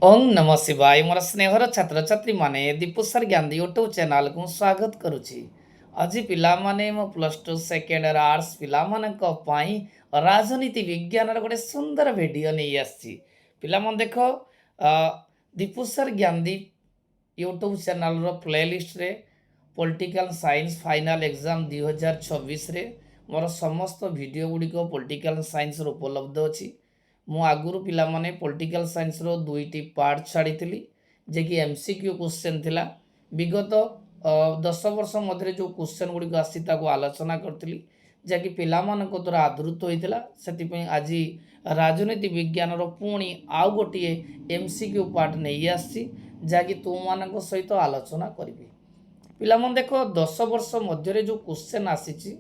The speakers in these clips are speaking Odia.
ओं नमः शिवाय मोर स्नेहर छात्र छात्री माने दीपुसर ज्ञान यूट्यूब चैनल को स्वागत करुछि। आज पिला माने मो plus two second year arts पिला मानक पई राजनीति विज्ञान र गोटे सुंदर वीडियो नै आछि। पिला मन देखो दीपुसर ज्ञान यूट्यूब चैनल रो प्लेलिस्ट रे पॉलिटिकल साइंस फाइनल एग्जाम 2026 रे मोर समस्त वीडियो गुडी को पॉलिटिकल साइंस रो उपलब्ध अछि। ମୁଁ ଆଗରୁ ପିଲାମାନେ ପଲିଟିକାଲ ସାଇନ୍ସର ଦୁଇଟି ପାର୍ଟ ଛାଡ଼ିଥିଲି ଯେ କି MCQ କ୍ୱେଶ୍ଚନ୍ ଥିଲା। ବିଗତ 10 ବର୍ଷ ମଧ୍ୟରେ ଯେଉଁ କ୍ୱେଶ୍ଚନ୍ ଗୁଡ଼ିକ ଆସିଛି ତାକୁ ଆଲୋଚନା କରିଥିଲି ଯାହାକି ପିଲାମାନଙ୍କ ଦ୍ୱାରା ଆଦୃତ ହୋଇଥିଲା। ସେଥିପାଇଁ ଆଜି ରାଜନୀତି ବିଜ୍ଞାନର ପୁଣି ଆଉ ଗୋଟିଏ MCQ ପାର୍ଟ ନେଇ ଆସିଛି ଯାହାକି ତୁମମାନଙ୍କ ସହିତ ଆଲୋଚନା କରିବି। ପିଲାମାନେ ଦେଖ 10 ବର୍ଷ ମଧ୍ୟରେ ଯେଉଁ କ୍ୱେଶ୍ଚନ୍ ଆସିଛି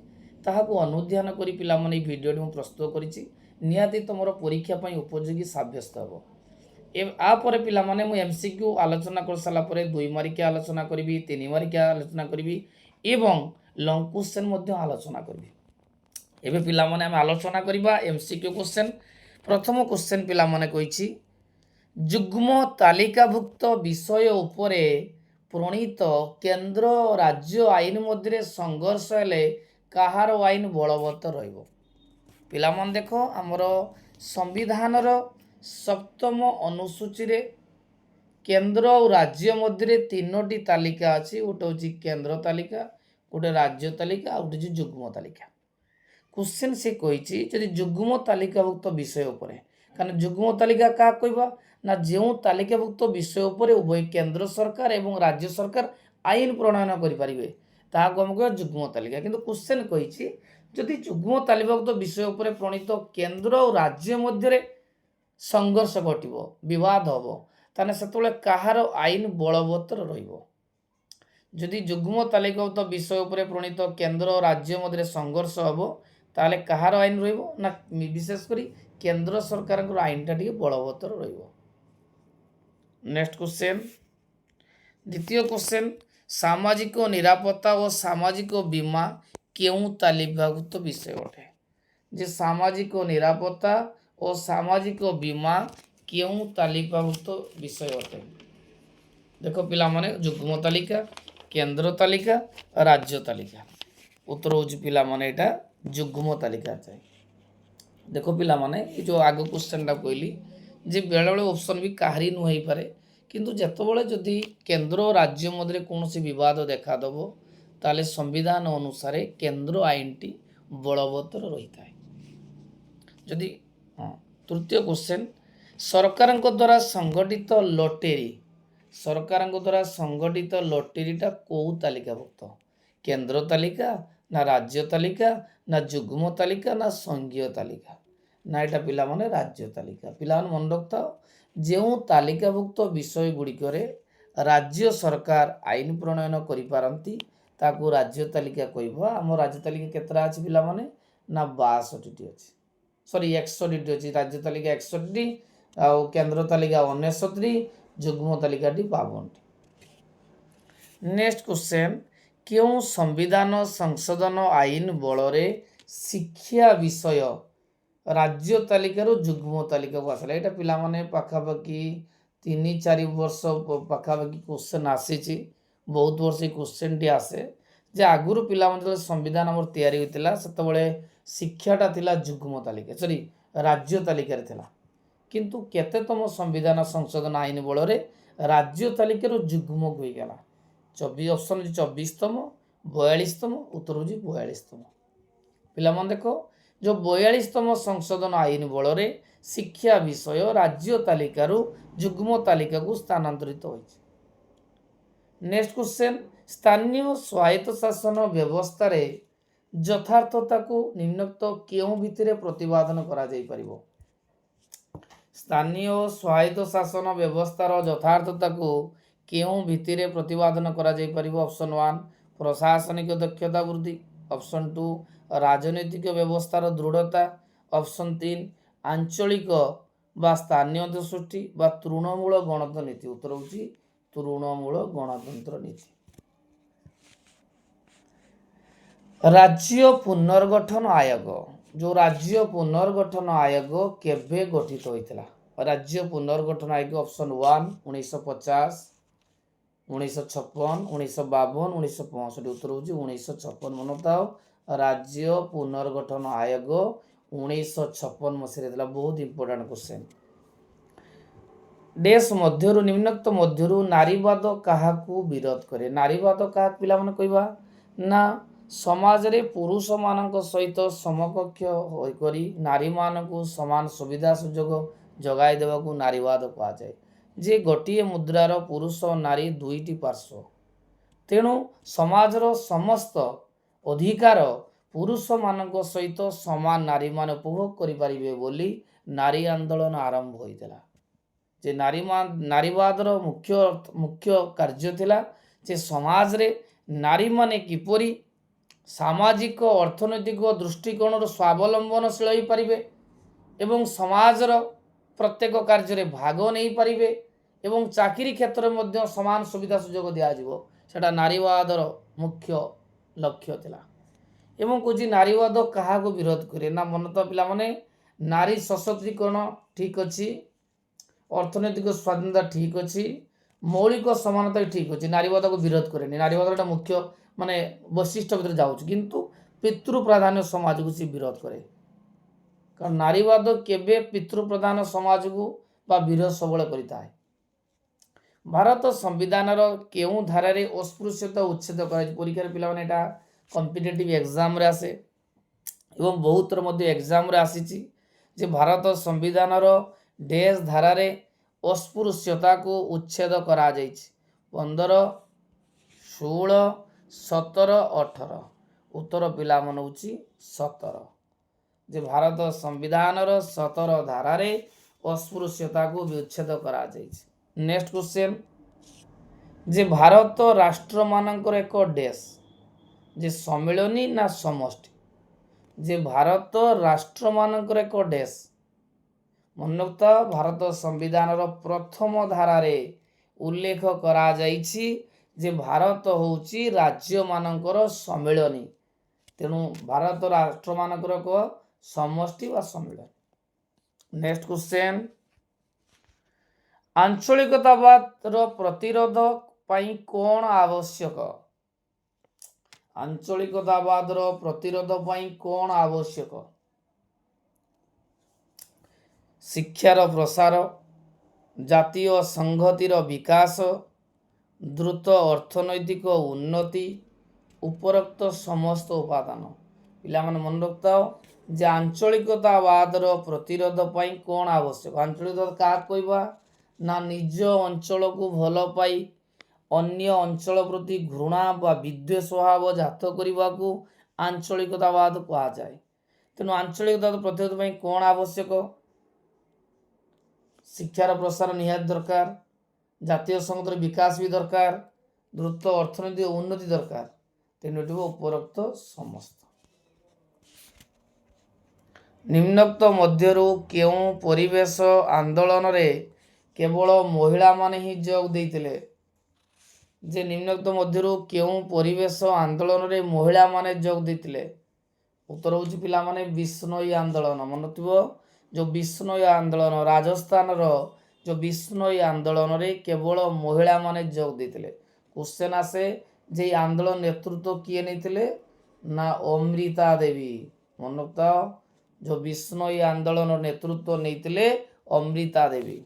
ତାହାକୁ ଅନୁଧ୍ୟାନ କରି ପିଲାମାନେ ଏହି ଭିଡ଼ିଓଟି ମୁଁ ପ୍ରସ୍ତୁତ କରିଛି। ନିହାତି ତୁମର ପରୀକ୍ଷା ପାଇଁ ଉପଯୋଗୀ ସାବ୍ୟସ୍ତ ହେବ। ଆପରେ ପିଲାମାନେ ମୁଁ MCQ ଆଲୋଚନା କରିସାରିଲା ପରେ 2 ମାର୍କିଆ ଆଲୋଚନା କରିବି, 3 ମାର୍କିଆ ଆଲୋଚନା କରିବି ଏବଂ ଲଙ୍ଗ କ୍ୱେଶ୍ଚନ୍ ମଧ୍ୟ ଆଲୋଚନା କରିବି। ଏବେ ପିଲାମାନେ ଆମେ ଆଲୋଚନା କରିବା MCQ କ୍ୱେଶ୍ଚନ୍। ପ୍ରଥମ କ୍ୱେଶ୍ଚନ୍ ପିଲାମାନେ କହିଛି ଯୁଗ୍ମ ତାଲିକାଭୁକ୍ତ ବିଷୟ ଉପରେ ପ୍ରଣୀତ କେନ୍ଦ୍ର ରାଜ୍ୟ ଆଇନ ମଧ୍ୟରେ ସଂଘର୍ଷ ହେଲେ କାହାର ଆଇନ ବଳବତ୍ତର ରହିବ? ପିଲାମାନେ ଦେଖ ଆମର ସମ୍ବିଧାନର 7ମ ଅନୁସୂଚୀରେ କେନ୍ଦ୍ର ଆଉ ରାଜ୍ୟ ମଧ୍ୟରେ 3ଟି ତାଲିକା ଅଛି। ଗୋଟେ ହେଉଛି କେନ୍ଦ୍ର ତାଲିକା, ଗୋଟେ ରାଜ୍ୟ ତାଲିକା ଆଉ ଗୋଟେ ହେଉଛି ଯୁଗ୍ମ ତାଲିକା। କ୍ୱେଶ୍ଚନ୍ ସେ କହିଛି ଯଦି ଯୁଗ୍ମ ତାଲିକାଭୁକ୍ତ ବିଷୟ ଉପରେ, କାରଣ ଯୁଗ୍ମ ତାଲିକା କାହା କହିବା ନା ଯେଉଁ ତାଲିକାଭୁକ୍ତ ବିଷୟ ଉପରେ ଉଭୟ କେନ୍ଦ୍ର ସରକାର ଏବଂ ରାଜ୍ୟ ସରକାର ଆଇନ ପ୍ରଣୟନ କରିପାରିବେ ତାହାକୁ ଆମେ କହିବା ଯୁଗ୍ମ ତାଲିକା। କିନ୍ତୁ କ୍ୱେଶ୍ଚନ୍ କହିଛି ଯଦି ଯୁଗ୍ମ ତାଲିକାଭୁକ୍ତ ବିଷୟ ଉପରେ ପ୍ରଣୀତ କେନ୍ଦ୍ର ଓ ରାଜ୍ୟ ମଧ୍ୟରେ ସଂଘର୍ଷ ଘଟିବ, ବିବାଦ ହେବ, ତାହେଲେ ସେତେବେଳେ କାହାର ଆଇନ ବଳବତ୍ତର ରହିବ? ଯଦି ଯୁଗ୍ମ ତାଲିକାଭୁକ୍ତ ବିଷୟ ଉପରେ ପ୍ରଣୀତ କେନ୍ଦ୍ର ଓ ରାଜ୍ୟ ମଧ୍ୟରେ ସଂଘର୍ଷ ହେବ ତାହେଲେ କାହାର ଆଇନ ରହିବ ନା ବିଶେଷ କରି କେନ୍ଦ୍ର ସରକାରଙ୍କର ଆଇନଟା ଟିକେ ବଳବତ୍ତର ରହିବ। ନେକ୍ସଟ କ୍ୱେଶ୍ଚନ୍, ଦ୍ୱିତୀୟ କ୍ୱେଶ୍ଚନ୍, ସାମାଜିକ ନିରାପତ୍ତା ଓ ସାମାଜିକ ବୀମା କେଉଁ ତାଲିକାଭୁକ୍ତ ବିଷୟ ଅଟେ? ଯେ ସାମାଜିକ ନିରାପତ୍ତା ଓ ସାମାଜିକ ବୀମା କେଉଁ ତାଲିକାଭୁକ୍ତ ବିଷୟ ଅଟେ? ଦେଖ ପିଲାମାନେ ଯୁଗ୍ମ ତାଲିକା, କେନ୍ଦ୍ର ତାଲିକା, ରାଜ୍ୟ ତାଲିକା। ଉତ୍ତର ହେଉଛି ପିଲାମାନେ ଏଇଟା ଯୁଗ୍ମ ତାଲିକା ଥାଏ। ଦେଖ ପିଲାମାନେ ଏ ଯେଉଁ ଆଗ କ୍ୱେଶ୍ଚନ୍ଟା କହିଲି ଯେ ବେଳେବେଳେ ଅପସନ୍ ବି କାହାରି ନୁହେଁ ହେଇପାରେ, କିନ୍ତୁ ଯେତେବେଳେ ଯଦି କେନ୍ଦ୍ର ଓ ରାଜ୍ୟ ମଧ୍ୟରେ କୌଣସି ବିବାଦ ଦେଖାଦେବ ତାହେଲେ ସମ୍ବିଧାନ ଅନୁସାରେ କେନ୍ଦ୍ର ଆଇନଟି ବଳବତ୍ତର ରହିଥାଏ। ଯଦି ତୃତୀୟ କ୍ୱେଶ୍ଚନ୍, ସରକାରଙ୍କ ଦ୍ୱାରା ସଂଗଠିତ ଲଟେରୀ, ସରକାରଙ୍କ ଦ୍ୱାରା ସଂଗଠିତ ଲଟେରୀଟା କେଉଁ ତାଲିକାଭୁକ୍ତ? କେନ୍ଦ୍ର ତାଲିକା ନା ରାଜ୍ୟ ତାଲିକା ନା ଯୁଗ୍ମ ତାଲିକା ନା ସଂଘୀୟ ତାଲିକା? ନା ଏଇଟା ପିଲାମାନେ ରାଜ୍ୟ ତାଲିକା। ପିଲାମାନେ ମନେ ରଖିଥାଅ ଯେଉଁ ତାଲିକାଭୁକ୍ତ ବିଷୟ ଗୁଡ଼ିକରେ ରାଜ୍ୟ ସରକାର ଆଇନ ପ୍ରଣୟନ କରିପାରନ୍ତି ତାକୁ ରାଜ୍ୟ ତାଲିକା କହିବା। ଆମ ରାଜ୍ୟ ତାଲିକା କେତେଟା ଅଛି ପିଲାମାନେ ନା 62ଟି ଅଛି, ସରି 61ଟି ଅଛି। ରାଜ୍ୟ ତାଲିକା 61ଟି ଆଉ କେନ୍ଦ୍ର ତାଲିକା 69ଟି, ଯୁଗ୍ମ ତାଲିକାଟି 52ଟି। ନେକ୍ସଟ କ୍ୱେଶ୍ଚନ୍, କେଉଁ ସମ୍ବିଧାନ ସଂଶୋଧନ ଆଇନ ବଳରେ ଶିକ୍ଷା ବିଷୟ ରାଜ୍ୟ ତାଲିକାରୁ ଯୁଗ୍ମ ତାଲିକାକୁ ଆସିଲା? ଏଇଟା ପିଲାମାନେ ପାଖାପାଖି 3-4 ବର୍ଷ ପାଖାପାଖି କ୍ୱେଶ୍ଚନ୍ ଆସିଛି। ବହୁତ ବର୍ଷ এই କ୍ୱେଶ୍ଚନ୍ଟି ଆସେ ଯେ ଆଗରୁ ପିଲାମାନେ ଯେତେବେଳେ ସମ୍ବିଧାନ ଆମର ତିଆରି ହୋଇଥିଲା ସେତେବେଳେ ଶିକ୍ଷାଟା ଥିଲା ଯୁଗ୍ମ ତାଲିକା, ସରି ରାଜ୍ୟ ତାଲିକାରେ ଥିଲା। କିନ୍ତୁ କେତେତମ ସମ୍ବିଧାନ ସଂଶୋଧନ ଆଇନ ବଳରେ ରାଜ୍ୟ ତାଲିକାରୁ ଯୁଗ୍ମକୁ ହୋଇଗଲା? ଅପସନ୍ ହେଉଛି 24ତମ, 42ତମ, ଉତ୍ତର ହେଉଛି 42ତମ। ପିଲାମାନେ ଦେଖ ଯେଉଁ 42ତମ ସଂଶୋଧନ ଆଇନ ବଳରେ ଶିକ୍ଷା ବିଷୟ ରାଜ୍ୟ ତାଲିକାରୁ ଯୁଗ୍ମ ତାଲିକାକୁ ସ୍ଥାନାନ୍ତରିତ ହୋଇଛି। ନେକ୍ସଟ କ୍ୱେଶ୍ଚନ୍, ସ୍ଥାନୀୟ ସ୍ୱାୟତ୍ତ ଶାସନ ବ୍ୟବସ୍ଥାରେ ଯଥାର୍ଥତାକୁ ନିମ୍ନୋକ୍ତ କେଉଁ ଭିତ୍ତିରେ ପ୍ରତିପାଦନ କରାଯାଇପାରିବ? ସ୍ଥାନୀୟ ସ୍ୱାୟତ୍ତ ଶାସନ ବ୍ୟବସ୍ଥାର ଯଥାର୍ଥତାକୁ କେଉଁ ଭିତ୍ତିରେ ପ୍ରତିପାଦନ କରାଯାଇପାରିବ? ଅପସନ୍ 1 ପ୍ରଶାସନିକ ଦକ୍ଷତା ବୃଦ୍ଧି, ଅପସନ୍ 2 ରାଜନୈତିକ ବ୍ୟବସ୍ଥାର ଦୃଢ଼ତା, ଅପସନ୍ 3 ଆଞ୍ଚଳିକ ବା ସ୍ଥାନୀୟ ସୃଷ୍ଟି ବା ତୃଣମୂଳ ଗଣତନ୍ତ୍ର ନୀତି। ଉତ୍ତର ହେଉଛି ତୃଣମୂଳ ଗଣତନ୍ତ୍ର ନୀତି। ରାଜ୍ୟ ପୁନର୍ଗଠନ ଆୟୋଗ, ଯେଉଁ ରାଜ୍ୟ ପୁନର୍ଗଠନ ଆୟୋଗ କେବେ ଗଠିତ ହୋଇଥିଲା? राज्य पुनर्गठन आयोग ऑप्शन 1 1950 1956 1952 1965 उत्तर हूँ 1956 मन था राज्य पुनर्गठन आयोग 1956 मसीह बहुत इंपोर्टेंट क्वेश्चन देश मध्यरु निम्नोक्त मध्यरु नारीवाद काहाकू विरोध करे नारीवाद क्या पिला माने कहबा ना समाज रे पुरुष मानक सहित समकक्ष होइकरी नारी मानकू समान सुविधा सुजोग जगाई देवाकू नारीवाद कहा जाए जे गोटिए मुद्रार पुरुष और नारी दुईटी पार्श्व तेणु समाजर समस्त अधिकार पुरुष मानक सहित समान नारी मान उपभोग करिपारिबे बोली नारी आंदोलन आरंभ होइतला जे नारीवादर मुख्य मुख्य कार्य थिला जे समाज रे नारी माने किपरि सामाजिक अर्थनैतिक दृष्टिकोण स्वावलंबनशील हो पारिबे एवं समाजर प्रत्येक कार्य भाग नहीं पारिबे एवं चाकरी क्षेत्र में समान सुविधा सुजोग दिज्व सेटा नारीवादर मुख्य लक्ष्य थिला एवं कुछ नारीवाद क्या विरोध करे ना मन तो पिला माने नारी सशक्तिकरण ठीक अच्छी अर्थनैतिक स्वाधीनता ठीक अच्छी मौलिक समानता ठीक अच्छी नारीवाद को विरोध करे नारीवाद मुख्य माने वैशिष्ट भर जाऊँ किंतु पितृ प्राधान्य समाज को सी विरोध करे कारण नारीवाद केबे पितृ प्रधान समाज को बा विरोध सबले करता है भारत संविधान केउ धारे अस्पृश्यता उच्छेद कर परीक्षा पिला माने एटा कॉम्पिटिटिव एग्जाम रे आसे एवं बहुत एग्जाम रे आसीची जे भारत संविधान डेज धारारे अस्पृश्यता को उच्छेद करा जाइछि 15 16 17 18 उत्तर पिला मन होची 17 जे भारत संविधान 17 धारारे अस्पृश्यता को उच्छेद करा जाइछि नेक्स्ट क्वेश्चन जे भारत राष्ट्र मानकर एक देश जे सम्मिलनी ना समष्टि जे भारत राष्ट्र मानकर एक देश मनोक्ता भारत संविधान प्रथम धारारे उल्लेख करा जाइछि जे भारत होउची राज्य मानकर सम्मिलनी तेणु भारत राष्ट्र मानकर एक समष्टि वा सम्मिलन नेक्स्ट क्वेश्चन आंचलिकतावाद प्रतिरोध पाई कौन आवश्यक आंचलिकतावाद प्रतिरोध पाई कौन आवश्यक शिक्षार प्रसार जातीय संहतिर विकास द्रुत अर्थनैतिक उन्नति उपरोक्त समस्त उपादान पिला मन मन रखता जे आंचलिकतावाद प्रतिरोध पाई कौन आवश्यक आंचलिकता क्या कहबा ना निज अंचल को भल पाई अन्य अंचल प्रति घृणा बा विद्वेष भाव जात करने को आंचलिकतावाद कहा जाए तेणु आंचलिकतावाद प्रतिरोध पाई कौन आवश्यक शिक्षार प्रसार निहात दरकार जातीय संगठन विकास भी दरकार द्रुत अर्थनैतिक उन्नति दरकार तीनोटी उपरोक्त समस्त निम्नोक्त मध्यरु केउं परिवेश आंदोलन रे केवल महिला माने ही जोग देइतिले जे निम्नोक्त मध्यरु केउं परिवेश आंदोलन रे महिला माने जोग देइतिले उत्तर होउची पिला माने बिश्नोई आंदोलन मनथिबो जो बिश्नोई आंदोलन राजस्थान रो जो बिश्नोई आंदोलन रे केवल महिला माने जोग देइतिले क्वेश्चन आसे जे आंदोलन नेतृत्व किए नैतिले ना अमृता देवी मनोक्ता जो बिश्नोई आंदोलन नेतृत्व नैतिले अमृता देवी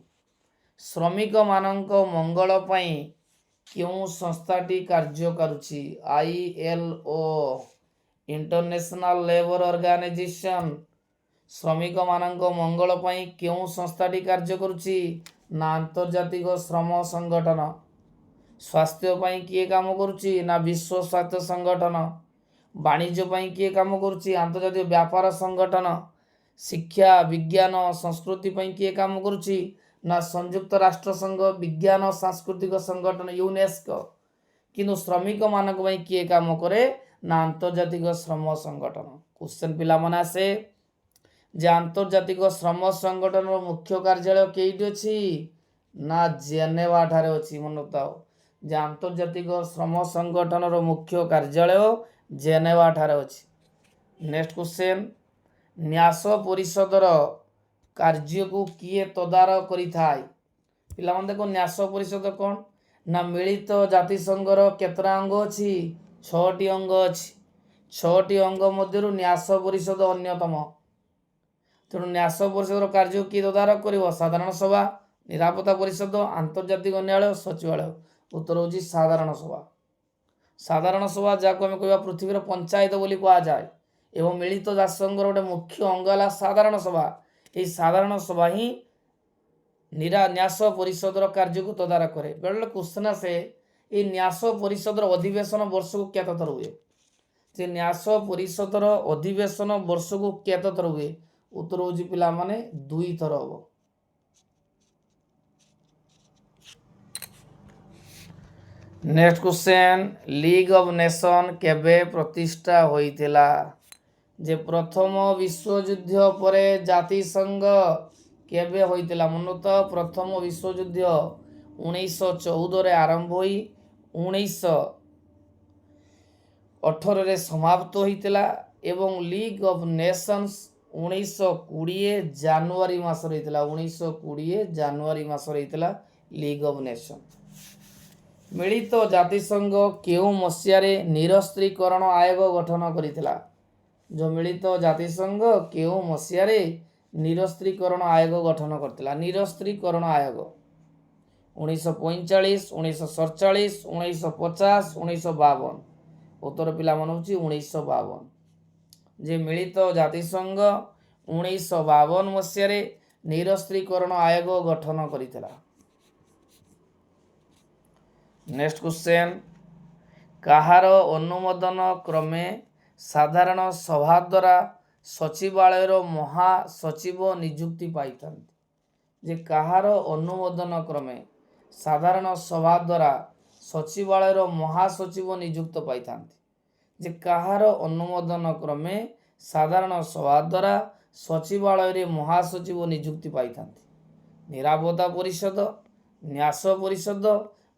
श्रमिक मानक मंगल पई क्यों संस्थाटी कार्य करुछि ILO इंटरनेशनल लेबर ऑर्गेनाइजेशन श्रमिक मानक मंगल पई क्यों संस्थाटी कार्य करुछि ना अंतर्जातिक श्रम संगठन स्वास्थ्य पई किए काम करुछि ना विश्व स्वास्थ्य संगठन वाणिज्य पई किए काम करुछि अंतर्जातीय व्यापार संगठन शिक्षा विज्ञान संस्कृति पई किए काम करुछि ना संयुक्त राष्ट्र संघ विज्ञान सांस्कृतिक संगठन यूनेस्को किंतु श्रमिक मानक पई किए काम करे ना अंतर्जातिक श्रम संगठन क्वेश्चन पिला मन आसे जे अंतर्जातिक श्रम संगठन मुख्य कार्यालय केइटी अछि ना जेनेवा ठारे अछि मनताओ जे अंतर्जातिक श्रम संगठन मुख्य कार्यालय जेनेवा ठारे अछि नेक्स्ट क्वेश्चन न्यास परिषदर କାର୍ଯ୍ୟକୁ କିଏ ତଦାରଖ କରିଥାଏ? ପିଲାମାନେ ଦେଖ ନ୍ୟାସ ପରିଷଦ କ'ଣ ନା ମିଳିତ ଜାତିସଂଘର କେତେଟା ଅଙ୍ଗ ଅଛି? 6ଟି ଅଙ୍ଗ ଅଛି। 6ଟି ଅଙ୍ଗ ମଧ୍ୟରୁ ନ୍ୟାସ ପରିଷଦ ଅନ୍ୟତମ। ତେଣୁ ନ୍ୟାସ ପରିଷଦର କାର୍ଯ୍ୟ କିଏ ତଦାରଖ କରିବ? ସାଧାରଣ ସଭା, ନିରାପତ୍ତା ପରିଷଦ, ଆନ୍ତର୍ଜାତିକ ନ୍ୟାୟାଳୟ, ସଚିବାଳୟ। ଉତ୍ତର ହେଉଛି ସାଧାରଣ ସଭା। ସାଧାରଣ ସଭା ଯାହାକୁ ଆମେ କହିବା ପୃଥିବୀର ପଞ୍ଚାୟତ ବୋଲି କୁହାଯାଏ ଏବଂ ମିଳିତ ଜାତିସଂଘର ଗୋଟେ ମୁଖ୍ୟ ଅଙ୍ଗ ହେଲା ସାଧାରଣ ସଭା। ଏହି ସାଧାରଣ ସଭା ହିଁ ନ୍ୟାସ ପରିଷଦର କାର୍ଯ୍ୟକୁ ତଦାରଖ କରେ। ବେଳେବେଳେ କ୍ୱେଶ୍ଚନ୍ ଆସେ এই ନ୍ୟାସ ପରିଷଦର ଅଧିବେଶନ ବର୍ଷକୁ କେତେ ଥର ହୁଏ? ଯେ ନ୍ୟାସ ପରିଷଦର ଅଧିବେଶନ ବର୍ଷକୁ କେତେ ଥର ହୁଏ? ଉତ୍ତର ହେଉଛି ପିଲାମାନେ 2 ଥର ହବ। ନେକ୍ସଟ କ୍ୱେଶ୍ଚନ୍, ଲିଗ୍ ଅଫ୍ ନେସନ୍ କେବେ ପ୍ରତିଷ୍ଠା ହୋଇଥିଲା? ଯେ ପ୍ରଥମ ବିଶ୍ୱଯୁଦ୍ଧ ପରେ ଜାତିସଂଘ କେବେ ହୋଇଥିଲା? ମନତ ପ୍ରଥମ ବିଶ୍ୱଯୁଦ୍ଧ 1914ରେ ଆରମ୍ଭ ହୋଇ 1918ରେ ସମାପ୍ତ ହୋଇଥିଲା ଏବଂ ଲିଗ୍ ଅଫ୍ ନେସନ୍ସ 1920 ଜାନୁଆରୀ ମାସରେ ହେଇଥିଲା। 1920 ଜାନୁଆରୀ ମାସରେ ହେଇଥିଲା ଲିଗ୍ ଅଫ୍ ନେସନ୍। ମିଳିତ ଜାତିସଂଘ କେଉଁ ମସିହାରେ ନିରସ୍ତ୍ରୀକରଣ ଆୟୋଗ ଗଠନ କରିଥିଲା? ଯେଉଁ ମିଳିତ ଜାତିସଂଘ କେଉଁ ମସିହାରେ ନିରସ୍ତ୍ରୀକରଣ ଆୟୋଗ ଗଠନ କରିଥିଲା? ନିରସ୍ତ୍ରୀକରଣ ଆୟୋଗ 1945, 1947, 1950, 1952। ଉତ୍ତର ପିଲାମାନେ ହେଉଛି 1952। ଯେ ମିଳିତ ଜାତିସଂଘ 1952 ମସିହାରେ ନିରସ୍ତ୍ରୀକରଣ ଆୟୋଗ ଗଠନ କରିଥିଲା। ନେକ୍ସଟ କ୍ୱେଶ୍ଚନ୍, କାହାର ଅନୁମୋଦନ କ୍ରମେ ସାଧାରଣ ସଭା ଦ୍ୱାରା ସଚିବାଳୟର ମହାସଚିବ ନିଯୁକ୍ତି ପାଇଥାନ୍ତି? ଯେ କାହାର ଅନୁମୋଦନ କ୍ରମେ ସାଧାରଣ ସଭା ଦ୍ୱାରା ସଚିବାଳୟର ମହାସଚିବ ନିଯୁକ୍ତ ପାଇଥାନ୍ତି? ଯେ କାହାର ଅନୁମୋଦନ କ୍ରମେ ସାଧାରଣ ସଭା ଦ୍ୱାରା ସଚିବାଳୟରେ ମହାସଚିବ ନିଯୁକ୍ତି ପାଇଥାନ୍ତି? ନିରାପତ୍ତା ପରିଷଦ, ନ୍ୟାସ ପରିଷଦ,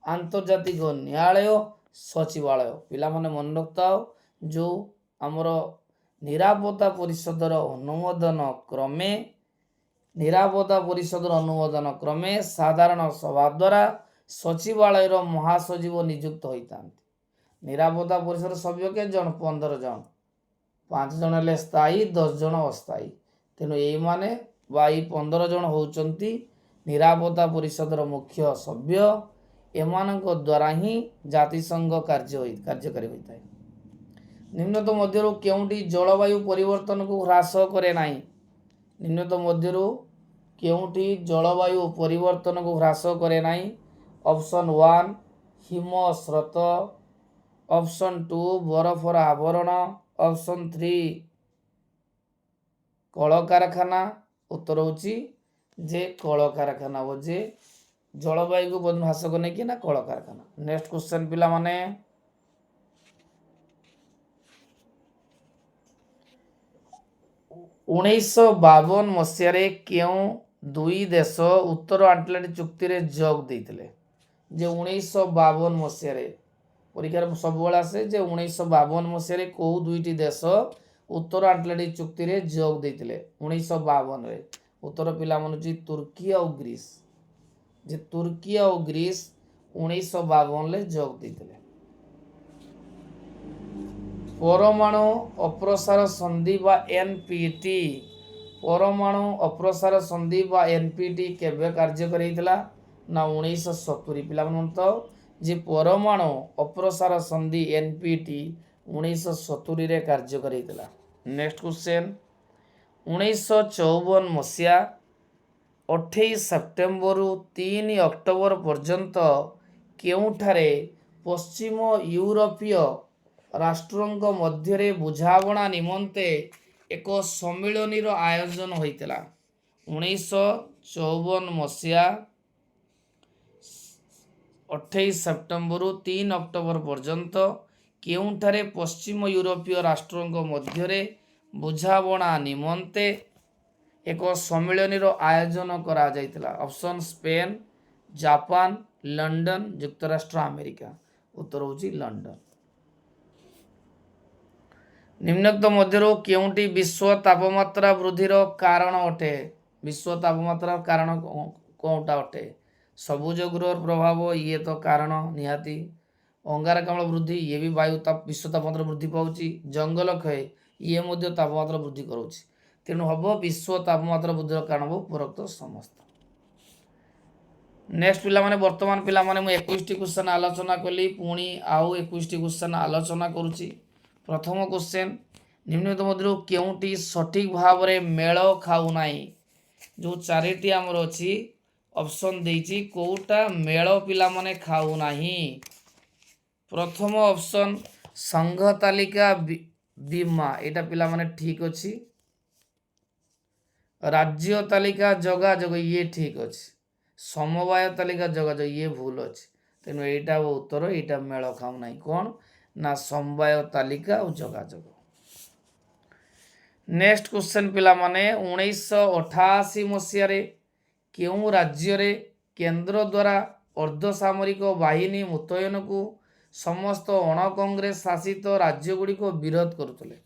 ଆନ୍ତର୍ଜାତିକ ନ୍ୟାୟାଳୟ, ସଚିବାଳୟ। ପିଲାମାନେ ମନେ ରଖିଥାଅ, ଯେଉଁ ଆମର ନିରାପତ୍ତା ପରିଷଦର ଅନୁମୋଦନ କ୍ରମେ ସାଧାରଣ ସଭା ଦ୍ୱାରା ସଚିବାଳୟର ମହାସଚିବ ନିଯୁକ୍ତ ହୋଇଥାନ୍ତି। ନିରାପତ୍ତା ପରିଷଦର ସଭ୍ୟ କେତେ ଜଣ? 15 ଜଣ। 5 ଜଣ ହେଲେ ସ୍ଥାୟୀ, 10 ଜଣ ଅସ୍ଥାୟୀ। ତେଣୁ ଏଇମାନେ ବା ଏଇ 15 ଜଣ ହେଉଛନ୍ତି ନିରାପତ୍ତା ପରିଷଦର ମୁଖ୍ୟ ସଭ୍ୟ। ଏମାନଙ୍କ ଦ୍ୱାରା ହିଁ ଜାତିସଂଘ କାର୍ଯ୍ୟକାରୀ ହୋଇଥାଏ। ନିମ୍ନତ ମଧ୍ୟରୁ କେଉଁଟି ଜଳବାୟୁ ପରିବର୍ତ୍ତନକୁ ହ୍ରାସ କରେ ନାହିଁ? ନିମ୍ନତ ମଧ୍ୟରୁ କେଉଁଟି ଜଳବାୟୁ ପରିବର୍ତ୍ତନକୁ ହ୍ରାସ କରେ ନାହିଁ? ଅପସନ୍ 1 ହିମ ସ୍ରୋତ, ଅପସନ୍ 2 ବରଫର ଆବରଣ, ଅପସନ୍ 3 କଳକାରଖାନା। ଉତ୍ତର ହେଉଛି ଯେ କଳକାରଖାନା ହବ ଯେ ଜଳବାୟୁକୁ ହ୍ରାସ କରେ କି ନା କଳକାରଖାନା। ନେକ୍ସଟ କ୍ୱେଶ୍ଚନ୍ ପିଲାମାନେ, 1952 ମସିହାରେ କେଉଁ 2 ଦେଶ ଉତ୍ତର ଆଟଲାଣ୍ଟିକ୍ ଚୁକ୍ତିରେ ଯୋଗ ଦେଇଥିଲେ? ଯେ 1952 ମସିହାରେ ପରୀକ୍ଷାରେ ସବୁବେଳେ ଆସେ ଯେ 1952 ମସିହାରେ କେଉଁ 2ଟି ଦେଶ ଉତ୍ତର ଆଟଲାଣ୍ଟିକ୍ ଚୁକ୍ତିରେ ଯୋଗ ଦେଇଥିଲେ? 1952ରେ ଉତ୍ତର ପିଲାମାନେ ହେଉଛି ତୁର୍କୀ ଆଉ ଗ୍ରୀସ୍। ଯେ ତୁର୍କୀ ଆଉ ଗ୍ରୀସ୍ 1952ରେ ଯୋଗ ଦେଇଥିଲେ। ପରମାଣୁ ଅପସାରଣ ସନ୍ଧି ବା NPT, ପରମାଣୁ ଅପସାରଣ ସନ୍ଧି ବା NPT କେବେ କାର୍ଯ୍ୟକାରୀ ହେଇଥିଲା? ନା 1970। ପିଲାମାନେ ତ ଯେ ପରମାଣୁ ଅପସାରଣ ସନ୍ଧି NPT 1970ରେ କାର୍ଯ୍ୟକାରୀ ହେଇଥିଲା। ନେକ୍ସଟ କ୍ୱେଶ୍ଚନ୍, 1954 ମସିହା 28 ସେପ୍ଟେମ୍ବରରୁ 3 ଅକ୍ଟୋବର ପର୍ଯ୍ୟନ୍ତ କେଉଁଠାରେ ପଶ୍ଚିମ ୟୁରୋପୀୟ ରାଷ୍ଟ୍ରଙ୍କ ମଧ୍ୟରେ ବୁଝାମଣା ନିମନ୍ତେ ଏକ ସମ୍ମିଳନୀର ଆୟୋଜନ ହୋଇଥିଲା? 1954 ମସିହା 28 ସେପ୍ଟେମ୍ବରରୁ 3 ଅକ୍ଟୋବର ପର୍ଯ୍ୟନ୍ତ କେଉଁଠାରେ ପଶ୍ଚିମ ୟୁରୋପୀୟ ରାଷ୍ଟ୍ରଙ୍କ ମଧ୍ୟରେ ବୁଝାମଣା ନିମନ୍ତେ ଏକ ସମ୍ମିଳନୀର ଆୟୋଜନ କରାଯାଇଥିଲା? ଅପସନ୍ ସ୍ପେନ୍, ଜାପାନ, ଲଣ୍ଡନ, ଯୁକ୍ତରାଷ୍ଟ୍ର ଆମେରିକା। ଉତ୍ତର ହେଉଛି ଲଣ୍ଡନ। ନିମ୍ନୋକ୍ତ ମଧ୍ୟରୁ କେଉଁଟି ବିଶ୍ୱ ତାପମାତ୍ରା ବୃଦ୍ଧିର କାରଣ ଅଟେ? विश्व तापमात्रा कारण कौनटा अटे सबुज गृह प्रभाव ये तो कारण निहाती अंगारकाम्ल वृद्धि ये भी वायु ताप विश्व तापमात्रा वृद्धि पाऊँच जंगल क्षय ये तापमात्रा वृद्धि करोछि तेणु हम विश्व तापमात्रा वृद्धि कारण हम उपरोक्त समस्त नेक्स्ट पिला माने वर्तमान पिला माने मु 21 क्वेश्चन आलोचना कली पुणी आउ 21 क्वेश्चन आलोचना करूची प्रथम क्वेश्चन निम्नलिखित मध्य केउटी सठिक भाव रे मेल खाऊ नाही जो चारिटी आमर अछि ऑप्शन देइची कोउटा मेल पिला माने खाऊ नाही प्रथम ऑप्शन संघ तालिका बीमा एटा पिला माने ठीक अछि राज्य तालिका जोगाजोग ये ठीक अछि समवाय तालिका जोगाजोग ये भूल अच्छे तेणु यहीटा उत्तर यहाँ मेल खाऊ ना कौन ना समवाय तालिका और जोगाजोग नेक्स्ट क्वेश्चन पिला माने 1988 मसीह केउं राज्य रे केंद्र द्वारा अर्धसामरिक बाहिनी मुतयन को समस्त अण कांग्रेस शासित राज्यगुड़ी को विरोध करुले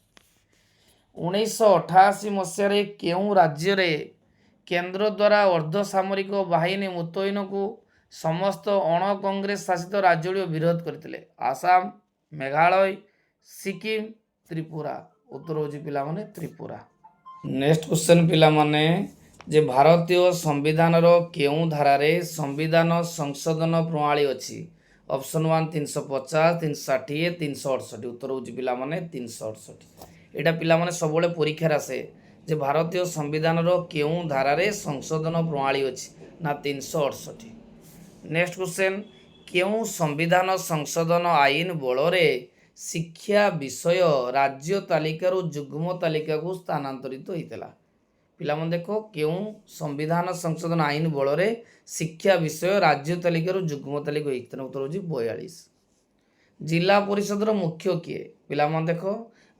1988 मसीह केउं राज्य रे केंद्र द्वारा अर्धसामरिक बाहिनी मुतयन को समस्त अण कांग्रेस शासित राज्य विरोध करते आसाम मेघालय सिक्किम त्रिपुरा उत्तर होची पिला माने त्रिपुरा नेक्स्ट क्वेश्चन पिला माने जे भारतीय संविधान रो केउं धारा रे संविधान संशोधन प्रणाली अछि ऑप्शन 1 350 360 368 उत्तर होची पिला माने 368 एटा पिला माने सबले परीक्षा आसे जे भारतीय संविधान रो केउं धारा रे संशोधन प्रणाली अछि ना 368 नेक्स्ट क्वेश्चन केउं संविधान संशोधन आईन बल रे शिक्षा विषय राज्य तालिका रो जुग्म तालिका को स्थानांतरित होइतला पिला मन देखो केउं संविधान संशोधन आईन बल रे शिक्षा विषय राज्य तालिका रो जुग्म तालिका होइतला उत्तर होजी 42 जिला परिषद रो मुख्य किए पिला मन देखो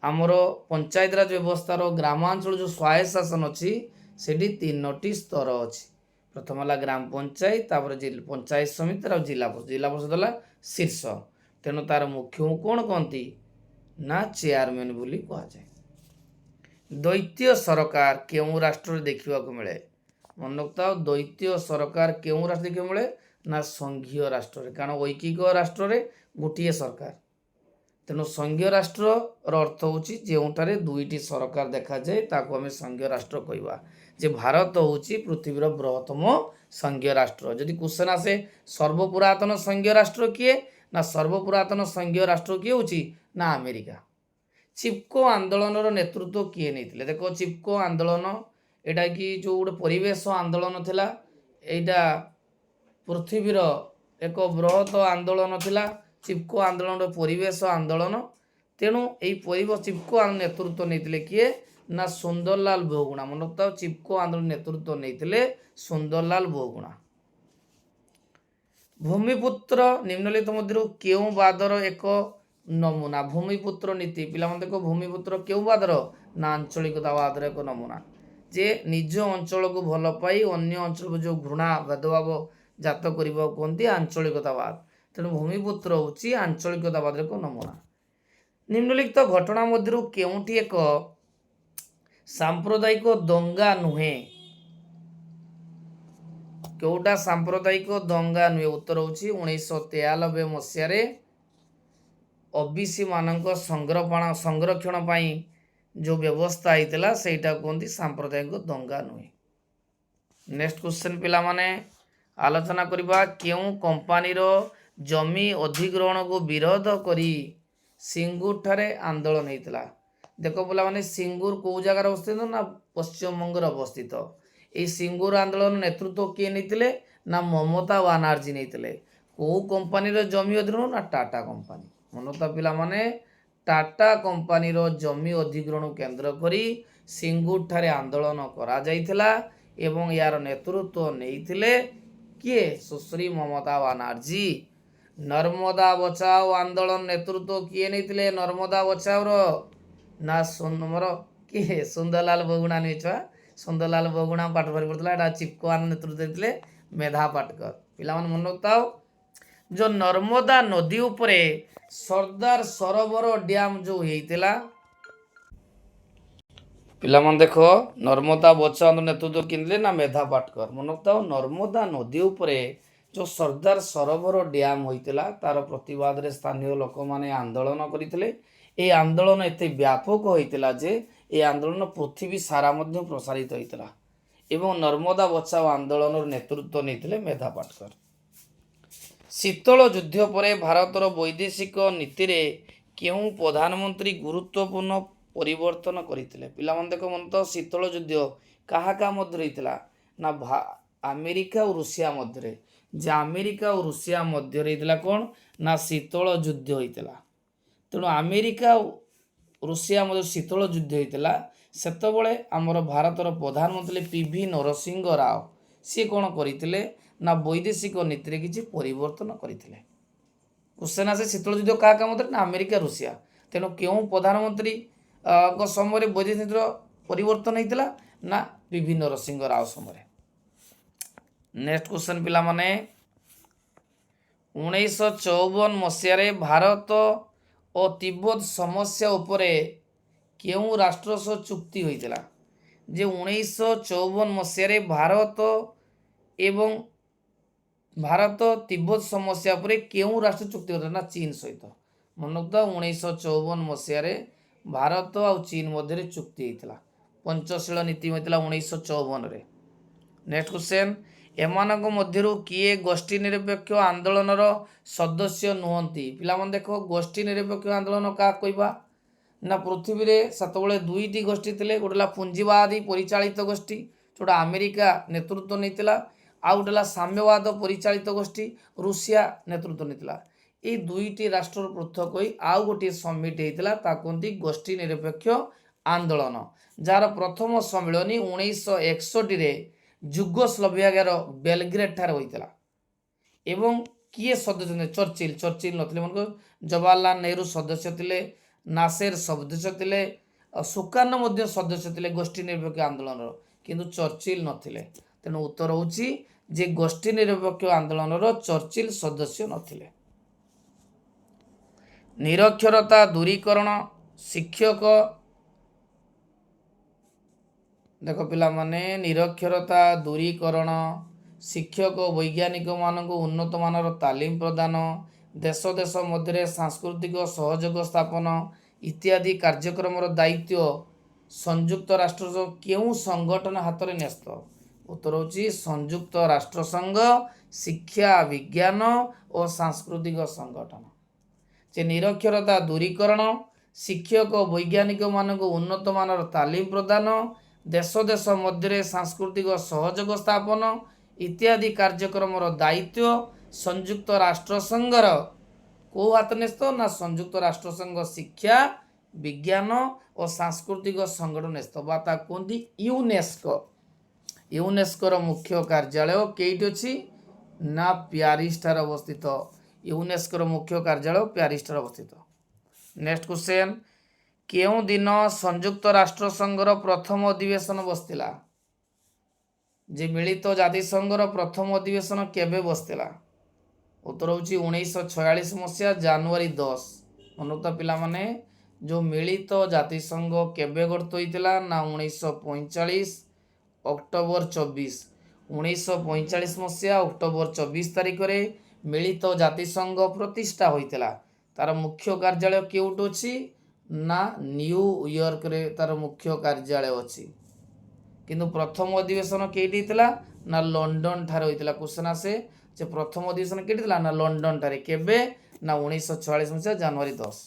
आमर पंचायत राज व्यवस्था ग्रामांचल जो स्वायत्त शासन अच्छी सेठी 3टी स्तर अच्छी प्रथम है ग्राम पंचायत पंचायत समिति और जिला परिषद है शीर्ष तेणु तार मुख्य कौन कहती ना चेयरमैन बोली कहुए द्वैतीय सरकार केउं राष्ट्र देखा मिले मन रखता द्वैतीय सरकार केउं राष्ट्र देखा मिले ना संघीय राष्ट्र कारण ऐकिक राष्ट्र रे गोटे सरकार तेणु संघीय राष्ट्र अर्थ होची जोठारे दुईटी सरकार देखा जाए ताको आमे संघीय राष्ट्र कहवा जे भारत होची पृथ्वीर बृहत्तम संघीय राष्ट्र जदि क्वेश्चन आसे सर्वपुरातन संघीय राष्ट्र किए ना सर्वपुरातन संघीय राष्ट्र किए होची ना अमेरिका चिपको आंदोलन नेतृत्व किए नहीं देखो चिपको आंदोलन एटा कि जो गोटे परिवेश आंदोलन थिला एटा पृथ्वीर एक बृहत आंदोलन थिला चिपको आंदोलन परिवेश आंदोलन तेणु यही परिवेश चिपको नेतृत्व नहीं किए ना सुंदरलाल बहुगुणा मन रखता चिपको आंदोलन नेतृत्व नहीं सुंदरलाल बहुगुणा भूमिपुत्र निम्नलिखित मध्य केउं वादर एक नमूना भूमिपुत्र नीति पिला मन देखो भूमिपुत्र केउं वादर ना आंचलिकतावादर एक नमूना जे निज अंचल को भल पाई अन्य अंचल को जो घृणा भेदभाव जात करने कहते आंचलिकतावाद तेणु भूमिपुत्र होची आंचलिकतावाद एक नमूना निम्नलिखित घटना मध्य केउंटी एक सांप्रदायिक दंगा नुहे केउटा सांप्रदायिक दंगा नुहे उत्तर होची 1993 मसीह ओबीसी मानक संरक्षण पाई जो व्यवस्था होता सेटा कहते सांप्रदायिक दंगा नुहे नेक्स्ट क्वेश्चन पिला माने आलोचना करबा केउं कंपानीर जमी अधिग्रहण को विरोध करी सिंगूर ठारे आंदोलन होता देख बोला माने सिंगूर कौ जगार अवस्थित ना पश्चिम बंग अवस्थित ये सिंगूर आंदोलन नेतृत्व किए नहीं ना ममता बानार्जी नहीं कौ कंपानीर जमी अधिग्रहण ना टाटा कंपानी मनता पिला माने टाटा कंपानीर जमी अधिग्रहण केंद्र करी सिंगूर ठारे आंदोलन करा जाइथिला एवं यार नेतृत्व नहीं किए सुश्री ममता बानार्जी नर्मदा बचाओ आंदोलन नेतृत्व किए नहीं नर्मदा बचाओ ना सुंदर किए सुंदरलाल बहुगुणा नहीं छुआ सुंदरलाल बहुगुणा पाठ भरी पड़ता चिपको नेतृत्व देते मेधा पाटकर पिला मन रखता जो नर्मदा नदी उपरे सरदार सरोवर डैम जो होता ପିଲାମାନେ ଦେଖ ନର୍ମଦା ବଚା ଆନ୍ଦୋଳନ ନେତୃତ୍ୱ କିଣିଲେ ନା ମେଧା ପାଟକର। ମନେ ରଖିଥାଅ ନର୍ମଦା ନଦୀ ଉପରେ ଯେଉଁ ସର୍ଦ୍ଦାର ସରୋବର ଡ୍ୟାମ୍ ହୋଇଥିଲା ତାର ପ୍ରତିବାଦରେ ସ୍ଥାନୀୟ ଲୋକମାନେ ଆନ୍ଦୋଳନ କରିଥିଲେ। এই ଆନ୍ଦୋଳନ ଏତେ ବ୍ୟାପକ ହୋଇଥିଲା ଯେ এই ଆନ୍ଦୋଳନ ପୃଥିବୀ ସାରା ମଧ୍ୟ ପ୍ରସାରିତ ହୋଇଥିଲା ଏବଂ ନର୍ମଦା ବଚାଓ ଆନ୍ଦୋଳନର ନେତୃତ୍ୱ ନେଇଥିଲେ ମେଧା ପାଟକର। ଶୀତଳ ଯୁଦ୍ଧ ପରେ ଭାରତର ବୈଦେଶିକ ନୀତିରେ କେଉଁ ପ୍ରଧାନମନ୍ତ୍ରୀ ଗୁରୁତ୍ୱପୂର୍ଣ୍ଣ ପରିବର୍ତ୍ତନ କରିଥିଲେ? ପିଲାମାନେ ଦେଖ ମନେ ତ ଶୀତଳ ଯୁଦ୍ଧ କାହା କାହା ମଧ୍ୟରେ ହେଇଥିଲା ନା ଆମେରିକା ଓ ରୁଷିଆ ମଧ୍ୟରେ। ଯେ ଆମେରିକା ଓ ରୁଷିଆ ମଧ୍ୟରେ ହେଇଥିଲା କ'ଣ ନା ଶୀତଳ ଯୁଦ୍ଧ ହେଇଥିଲା। ତେଣୁ ଆମେରିକା ଓ ରୁଷିଆ ମଧ୍ୟରେ ଶୀତଳ ଯୁଦ୍ଧ ହେଇଥିଲା। ସେତେବେଳେ ଆମର ଭାରତର ପ୍ରଧାନମନ୍ତ୍ରୀ ପିଭି ନରସିଂହ ରାଓ ସିଏ କ'ଣ କରିଥିଲେ ନା ବୈଦେଶିକ ନୀତିରେ କିଛି ପରିବର୍ତ୍ତନ କରିଥିଲେ। କ୍ୱେଶ୍ଚନ୍ ଆସେ ଶୀତଳ ଯୁଦ୍ଧ କାହା କାହା ମଧ୍ୟରେ ନା ଆମେରିକା ରୁଷିଆ। ତେଣୁ କେଉଁ ପ୍ରଧାନମନ୍ତ୍ରୀ ସମୟରେ ବୈଦେଶିକ ନୀତିର ପରିବର୍ତ୍ତନ ହେଇଥିଲା ନା ପିଭି ନରସିଂହ ରାଓ ସମୟରେ। ନେକ୍ସଟ କ୍ୱେଶ୍ଚନ୍ ପିଲାମାନେ 1954 ମସିହାରେ ଭାରତ ଓ ତିବ୍ବତ ସମସ୍ୟା ଉପରେ କେଉଁ ରାଷ୍ଟ୍ର ସହ ଚୁକ୍ତି ହୋଇଥିଲା? ଯେ 1954 ମସିହାରେ ଭାରତ ତିବ୍ବତ ସମସ୍ୟା ଉପରେ କେଉଁ ରାଷ୍ଟ୍ର ଚୁକ୍ତି କରିଥିଲା ନା ଚୀନ ସହିତ। ମନେ ରଖିଥାଅ 1954 ମସିହାରେ ଭାରତ ଆଉ ଚୀନ ମଧ୍ୟରେ ଚୁକ୍ତି ହେଇଥିଲା। ପଞ୍ଚଶୀଳ ନୀତି ହୋଇଥିଲା 1954ରେ। ନେକ୍ସଟ କ୍ୱେଶ୍ଚନ୍ ଏମାନଙ୍କ ମଧ୍ୟରୁ କିଏ ଗୋଷ୍ଠୀ ନିରପେକ୍ଷ ଆନ୍ଦୋଳନର ସଦସ୍ୟ ନୁହନ୍ତି? ପିଲାମାନେ ଦେଖ ଗୋଷ୍ଠୀ ନିରପେକ୍ଷ ଆନ୍ଦୋଳନ କାହା କହିବା ନା ପୃଥିବୀରେ ସେତେବେଳେ ଦୁଇଟି ଗୋଷ୍ଠୀ ଥିଲେ। ଗୋଟେ ହେଲା ପୁଞ୍ଜିବାଦୀ ପରିଚାଳିତ ଗୋଷ୍ଠୀ ଯେଉଁଟା ଆମେରିକା ନେତୃତ୍ୱ ନେଇଥିଲା, ଆଉ ଗୋଟେ ହେଲା ସାମ୍ୟବାଦ ପରିଚାଳିତ ଗୋଷ୍ଠୀ ରୁଷିଆ ନେତୃତ୍ୱ ନେଇଥିଲା। এই ଦୁଇଟି ରାଷ୍ଟ୍ରର ପୃଥକ ହୋଇ ଆଉ ଗୋଟିଏ ସମିଟ୍ ହେଇଥିଲା, ତାକୁ କୁହନ୍ତି ଗୋଷ୍ଠୀ ନିରପେକ୍ଷ ଆନ୍ଦୋଳନ, ଯାହାର ପ୍ରଥମ ସମ୍ମିଳନୀ 1961ରେ ଯୁଗୋସ୍ଲୋଭାକିଆର ବେଲଗ୍ରେଡ୍ ଠାରେ ହୋଇଥିଲା। ଏବଂ କିଏ ସଦସ୍ୟ ଥିଲେ? ଚର୍ଚ୍ଚିଲ ନଥିଲେ। ମନେ ଜବାହରଲାଲ ନେହେରୁ ସଦସ୍ୟ ଥିଲେ, ନାସେର ସଦସ୍ୟ ଥିଲେ, ସୁକାର୍ଣ୍ଣ ମଧ୍ୟ ସଦସ୍ୟ ଥିଲେ ଗୋଷ୍ଠୀ ନିରପେକ୍ଷ ଆନ୍ଦୋଳନର, କିନ୍ତୁ ଚର୍ଚ୍ଚିଲ ନଥିଲେ। ତେଣୁ ଉତ୍ତର ହେଉଛି ଯେ ଗୋଷ୍ଠୀ ନିରପେକ୍ଷ ଆନ୍ଦୋଳନର ଚର୍ଚ୍ଚିଲ ସଦସ୍ୟ ନଥିଲେ। ନିରକ୍ଷରତା ଦୂରୀକରଣ ଶିକ୍ଷକ ଦେଖ ପିଲାମାନେ ନିରକ୍ଷରତା ଦୂରୀକରଣ ଶିକ୍ଷକ ବୈଜ୍ଞାନିକମାନଙ୍କୁ ଉନ୍ନତମାନର ତାଲିମ ପ୍ରଦାନ ଦେଶ ଦେଶ ମଧ୍ୟରେ ସାଂସ୍କୃତିକ ସହଯୋଗ ସ୍ଥାପନ ଇତ୍ୟାଦି କାର୍ଯ୍ୟକ୍ରମର ଦାୟିତ୍ୱ ସଂଯୁକ୍ତ ରାଷ୍ଟ୍ର କେଉଁ ସଂଗଠନ ହାତରେ ନ୍ୟସ୍ତ? ଉତ୍ତର ହେଉଛି ସଂଯୁକ୍ତ ରାଷ୍ଟ୍ର ସଂଘ ଶିକ୍ଷା ବିଜ୍ଞାନ ଓ ସାଂସ୍କୃତିକ ସଂଗଠନ। ଯେ ନିରକ୍ଷରତା ଦୂରୀକରଣ ଶିକ୍ଷକ ବୈଜ୍ଞାନିକମାନଙ୍କୁ ଉନ୍ନତମାନର ତାଲିମ ପ୍ରଦାନ ଦେଶ ଦେଶ ମଧ୍ୟରେ ସାଂସ୍କୃତିକ ସହଯୋଗ ସ୍ଥାପନ ଇତ୍ୟାଦି କାର୍ଯ୍ୟକ୍ରମର ଦାୟିତ୍ୱ ସଂଯୁକ୍ତ ରାଷ୍ଟ୍ର ସଂଘର କେଉଁ ହାତ ନ୍ୟସ୍ତ ନା ସଂଯୁକ୍ତ ରାଷ୍ଟ୍ର ସଂଘ ଶିକ୍ଷା ବିଜ୍ଞାନ ଓ ସାଂସ୍କୃତିକ ସଂଗଠନ ନ୍ୟସ୍ତ ବା ତାକୁ କୁହନ୍ତି ୟୁନେସ୍କୋ। ୟୁନେସ୍କୋର ମୁଖ୍ୟ କାର୍ଯ୍ୟାଳୟ କେଇଟି ଅଛି ନା ପ୍ୟାରିସ ଠାରେ ଅବସ୍ଥିତ। ୟୁନେସ୍କୋର ମୁଖ୍ୟ କାର୍ଯ୍ୟାଳୟ ପ୍ୟାରିସ ଠାରେ ଅବସ୍ଥିତ। ନେକ୍ସଟ କ୍ୱେଶ୍ଚନ୍ କେଉଁ ଦିନ ସଂଯୁକ୍ତ ରାଷ୍ଟ୍ର ସଂଘର ପ୍ରଥମ ଅଧିବେଶନ ବସିଥିଲା? ଯେ ମିଳିତ ଜାତିସଂଘର ପ୍ରଥମ ଅଧିବେଶନ କେବେ ବସିଥିଲା? ଉତ୍ତର ହେଉଛି 1946 ମସିହା ଜାନୁଆରୀ 10। ମନୋତ ପିଲାମାନେ ଯେଉଁ ମିଳିତ ଜାତିସଂଘ କେବେ ଗଠିତ ହୋଇଥିଲା ନା 1945 ଅକ୍ଟୋବର 24। 1945 ମସିହା ଅକ୍ଟୋବର 24 ତାରିଖରେ ମିଳିତ ଜାତିସଂଘ ପ୍ରତିଷ୍ଠା ହୋଇଥିଲା। ତାର ମୁଖ୍ୟ କାର୍ଯ୍ୟାଳୟ କେଉଁଠି ଅଛି ନା ନ୍ୟୁୟର୍କରେ ତାର ମୁଖ୍ୟ କାର୍ଯ୍ୟାଳୟ ଅଛି। କିନ୍ତୁ ପ୍ରଥମ ଅଧିବେଶନ କେଇଠି ହେଇଥିଲା ନା ଲଣ୍ଡନ ଠାରେ ହୋଇଥିଲା। କ୍ୱେଶ୍ଚନ୍ ଆସେ ଯେ ପ୍ରଥମ ଅଧିବେଶନ କେଇଠି ଥିଲା ନା ଲଣ୍ଡନ ଠାରେ। କେବେ ନା 1946 ମସିହା ଜାନୁଆରୀ 10।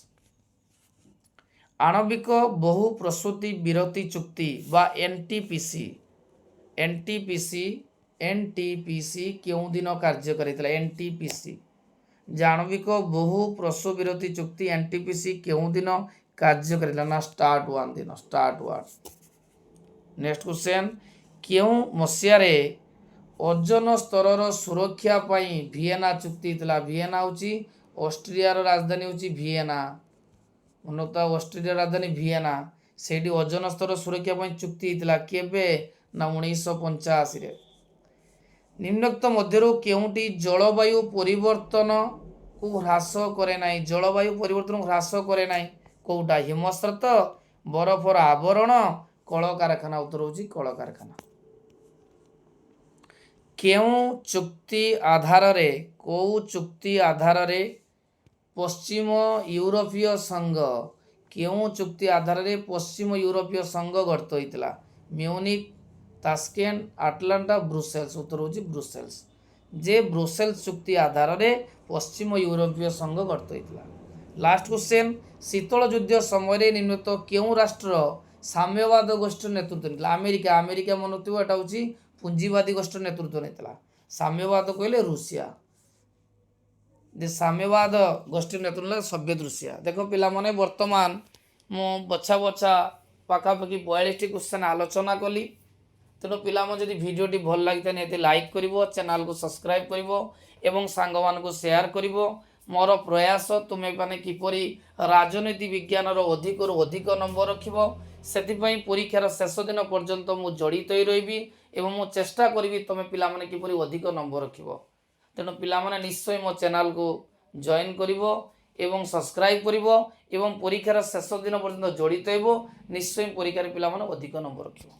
ଆଣବିକ ବହୁ ପ୍ରସୂତି ବିରତି ଚୁକ୍ତି ବା ଏନଟିପିସି କେଉଁ ଦିନ କାର୍ଯ୍ୟକାରୀ ଥିଲା? ଏନଟିପିସି ଆଣବିକ ବହୁ ପ୍ରସୂ ବିରତି ଚୁକ୍ତି ଏନଟିପିସି କେଉଁ ଦିନ କାର୍ଯ୍ୟକାରୀ ଥିଲା ନା ଷ୍ଟାର୍ଟ 1 ଦିନ। ନେକ୍ସଟ କ୍ୱେଶ୍ଚନ୍ କେଉଁ ମସିହାରେ ଓଜୋନ ସ୍ତରର ସୁରକ୍ଷା ପାଇଁ ଭିଏନା ଚୁକ୍ତି ଥିଲା? ଭିଏନା ହେଉଛି ଅଷ୍ଟ୍ରିଆର ରାଜଧାନୀ ହେଉଛି ଭିଏନା। ଅଷ୍ଟ୍ରିଆର ରାଜଧାନୀ ଭିଏନା। ସେଇଠି ଓଜୋନ ସ୍ତର ସୁରକ୍ଷା ପାଇଁ ଚୁକ୍ତି ହେଇଥିଲା। କେବେ ନା 1985ରେ। ନିମ୍ନୋକ୍ତ ମଧ୍ୟରୁ କେଉଁଟି ଜଳବାୟୁ ପରିବର୍ତ୍ତନକୁ ହ୍ରାସ କରେ ନାହିଁ? ଜଳବାୟୁ ପରିବର୍ତ୍ତନକୁ ହ୍ରାସ କରେ ନାହିଁ କୋଉଟା? ହିମସ୍ରୋତ ବରଫର ଆବରଣ କଳକାରଖାନା। ଉତ୍ତର ହେଉଛି କଳକାରଖାନା। କେଉଁ ଚୁକ୍ତି ଆଧାରରେ ପଶ୍ଚିମ ୟୁରୋପୀୟ ସଂଘ ପଶ୍ଚିମ ୟୁରୋପୀୟ ସଂଘ ଗଠିତ ହୋଇଥିଲା? Munich, Tashkent, Atlanta, Brussels. ଉତ୍ତର ହେଉଛି ବ୍ରୁସେଲ୍ସ। ଯେ ବ୍ରୁସେଲ୍ସ ଚୁକ୍ତି ଆଧାରରେ ପଶ୍ଚିମ ୟୁରୋପୀୟ ସଂଘ ଗଠିତ ହୋଇଥିଲା। ଲାଷ୍ଟ କ୍ୱେଶ୍ଚନ୍, ଶୀତଳ ଯୁଦ୍ଧ ସମୟରେ ନିମ୍ନଲିଖିତ କେଉଁ ରାଷ୍ଟ୍ର ସାମ୍ୟବାଦ ଗୋଷ୍ଠୀର ନେତୃତ୍ୱ ନେଇଥିଲା? ଆମେରିକା ମନେଥିବ, ଏଟା ହେଉଛି ପୁଞ୍ଜିବାଦୀ ଗୋଷ୍ଠୀର ନେତୃତ୍ୱ ନେଇଥିଲା। ସାମ୍ୟବାଦ କହିଲେ ରୁଷିଆ। ଯେ ସାମ୍ୟବାଦ ଗୋଷ୍ଠୀର ନେତୃତ୍ୱ ନେଲା ସୋଭିଏତ ରୁଷିଆ। ଦେଖ ପିଲାମାନେ, ବର୍ତ୍ତମାନ ମୁଁ ବଛା ପାଖାପାଖି 42ଟି କ୍ୱେଶ୍ଚନ୍ ଆଲୋଚନା କଲି। ତେଣୁ ପିଲାମାନେ ଯଦି ଭିଡ଼ିଓଟି ଭଲ ଲାଗିଥାଏ ନିହାତି ଲାଇକ୍ କରିବ, ଚ୍ୟାନେଲକୁ ସବସ୍କ୍ରାଇବ୍ କରିବ ଏବଂ ସାଙ୍ଗମାନଙ୍କୁ ସେୟାର କରିବ। ମୋର ପ୍ରୟାସ ତୁମେମାନେ କିପରି ରାଜନୀତି ବିଜ୍ଞାନର ଅଧିକରୁ ଅଧିକ ନମ୍ବର ରଖିବ, ସେଥିପାଇଁ ପରୀକ୍ଷାର ଶେଷ ଦିନ ପର୍ଯ୍ୟନ୍ତ ମୁଁ ଜଡ଼ିତ ହୋଇ ରହିବି ଏବଂ ମୁଁ ଚେଷ୍ଟା କରିବି ତୁମେ ପିଲାମାନେ କିପରି ଅଧିକ ନମ୍ବର ରଖିବ। ତେଣୁ ପିଲାମାନେ ନିଶ୍ଚୟ ମୋ ଚ୍ୟାନେଲକୁ ଜଏନ୍ କରିବ ଏବଂ ସବସ୍କ୍ରାଇବ୍ କରିବ ଏବଂ ପରୀକ୍ଷାର ଶେଷ ଦିନ ପର୍ଯ୍ୟନ୍ତ ଜଡ଼ିତ ହେବ। ନିଶ୍ଚୟ ପରୀକ୍ଷାରେ ପିଲାମାନେ ଅଧିକ ନମ୍ବର ରଖିବ।